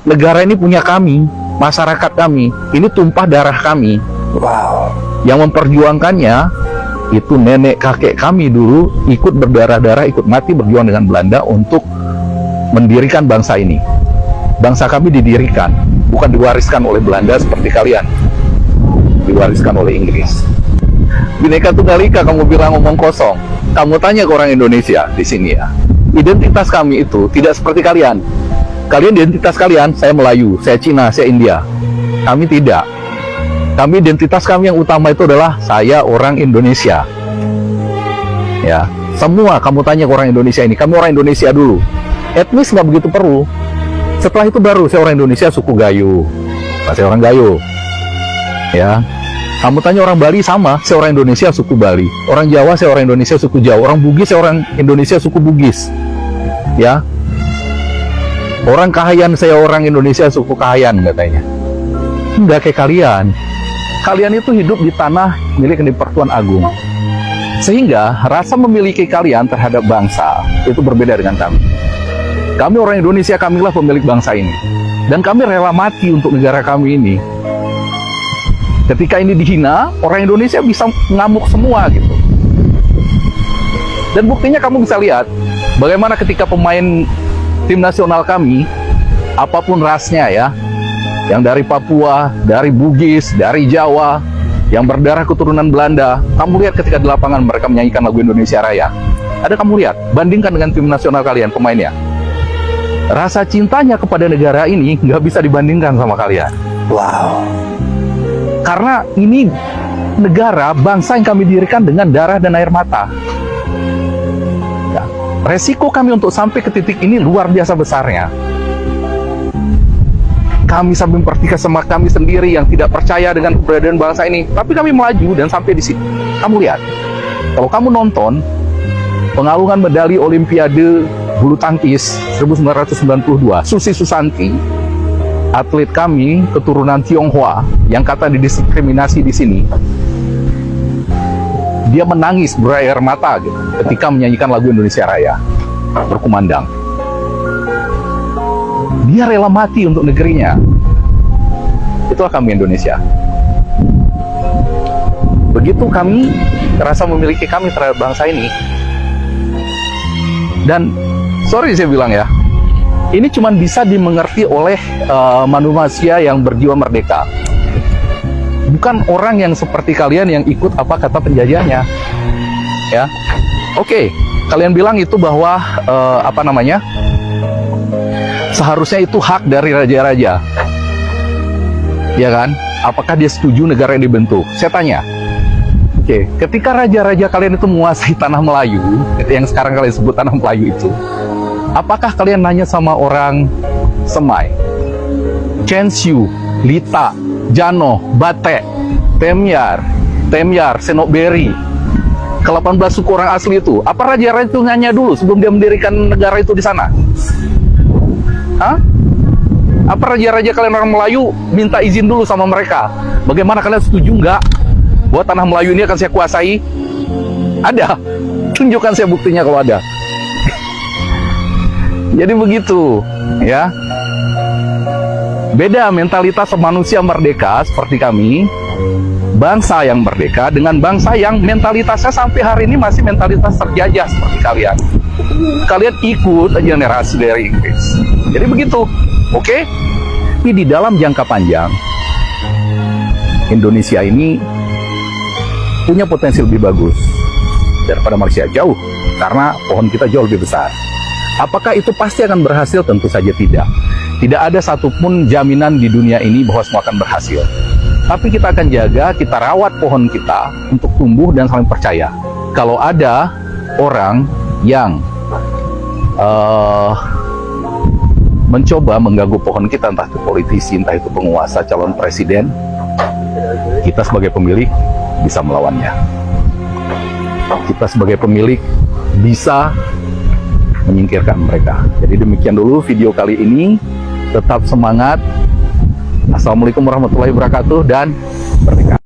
negara ini punya kami, masyarakat kami, ini tumpah darah kami. Wow. Yang memperjuangkannya itu nenek kakek kami dulu ikut berdarah-darah, ikut mati berjuang dengan Belanda untuk mendirikan bangsa ini. Bangsa kami didirikan, bukan diwariskan oleh Belanda seperti kalian. Diwariskan oleh Inggris. Bhinneka Tunggal Ika kamu bilang ngomong kosong. Kamu tanya ke orang Indonesia di sini ya. Identitas kami itu tidak seperti kalian. Kalian identitas kalian, saya Melayu, saya Cina, saya India. Kami tidak. Kami identitas kami yang utama itu adalah saya orang Indonesia. Ya, semua kamu tanya ke orang Indonesia ini, kami orang Indonesia dulu. Etnis nggak begitu perlu. Setelah itu baru saya orang Indonesia suku Gayo. Saya orang Gayo. Ya. Kamu tanya orang Bali sama, saya orang Indonesia suku Bali. Orang Jawa saya orang Indonesia suku Jawa. Orang Bugis saya orang Indonesia suku Bugis. Ya. Orang Kahayan saya orang Indonesia suku Kahayan katanya. Enggak kayak kalian. Kalian itu hidup di tanah milik Pertuan Agung. Sehingga rasa memiliki kalian terhadap bangsa itu berbeda dengan kami. Kami orang Indonesia, kamilah pemilik bangsa ini. Dan kami rela mati untuk negara kami ini. Ketika ini dihina, orang Indonesia bisa ngamuk semua gitu. Dan buktinya kamu bisa lihat bagaimana ketika pemain tim nasional kami, apapun rasnya ya, yang dari Papua, dari Bugis, dari Jawa, yang berdarah keturunan Belanda, kamu lihat ketika di lapangan mereka menyanyikan lagu Indonesia Raya. Ada kamu lihat, bandingkan dengan tim nasional kalian, pemainnya. Rasa cintanya kepada negara ini nggak bisa dibandingkan sama kalian. Wow. Karena ini negara, bangsa yang kami dirikan dengan darah dan air mata. Ya, resiko kami untuk sampai ke titik ini luar biasa besarnya. Kami sampai mempertikaikan sama kami sendiri yang tidak percaya dengan keberadaan bangsa ini. Tapi kami melaju dan sampai di sini. Kamu lihat, kalau kamu nonton pengalungan medali Olimpiade bulu tangkis 1992, Susi Susanti, atlet kami keturunan Tionghoa yang kata didiskriminasi di sini, dia menangis berair mata gitu, ketika menyanyikan lagu Indonesia Raya berkumandang. Dia rela mati untuk negerinya. Itulah kami Indonesia. Begitu kami rasa memiliki kami terhadap bangsa ini. Dan sorry saya bilang ya, ini cuma bisa dimengerti oleh manusia yang berjiwa merdeka. Bukan orang yang seperti kalian yang ikut apa kata penjajahnya. Ya, oke, kalian bilang itu bahwa seharusnya itu hak dari raja-raja, ya kan? Apakah dia setuju negara yang dibentuk? Saya tanya. Oke, ketika raja-raja kalian itu menguasai tanah Melayu, yang sekarang kalian sebut tanah Melayu itu, apakah kalian nanya sama orang Semai, Censyu, Lita, Jano, Bate, Temyar, Senoberi, ke-18 suku orang asli itu? Apa raja-raja itu nanya dulu sebelum dia mendirikan negara itu di sana? Hah? Apa raja-raja kalian orang Melayu minta izin dulu sama mereka? Bagaimana kalian setuju nggak bahwa tanah Melayu ini akan saya kuasai? Ada. Tunjukkan saya buktinya kalau ada. Jadi begitu, ya. Beda mentalitas manusia merdeka seperti kami, bangsa yang merdeka dengan bangsa yang mentalitasnya sampai hari ini masih mentalitas terjajah seperti kalian. Kalian ikut aja narasi dari Inggris. Jadi begitu, oke? Tapi di dalam jangka panjang, Indonesia ini punya potensi lebih bagus daripada Malaysia, jauh, karena pohon kita jauh lebih besar. Apakah itu pasti akan berhasil? Tentu saja tidak. Tidak ada satupun jaminan di dunia ini bahwa semua akan berhasil. Tapi kita akan jaga, kita rawat pohon kita untuk tumbuh dan saling percaya. Kalau ada orang yang mencoba mengganggu pohon kita, entah itu politisi, entah itu penguasa, calon presiden, kita sebagai pemilik bisa melawannya. Kita sebagai pemilik bisa menyingkirkan mereka. Jadi demikian dulu video kali ini. Tetap semangat. Assalamualaikum warahmatullahi wabarakatuh dan merdeka.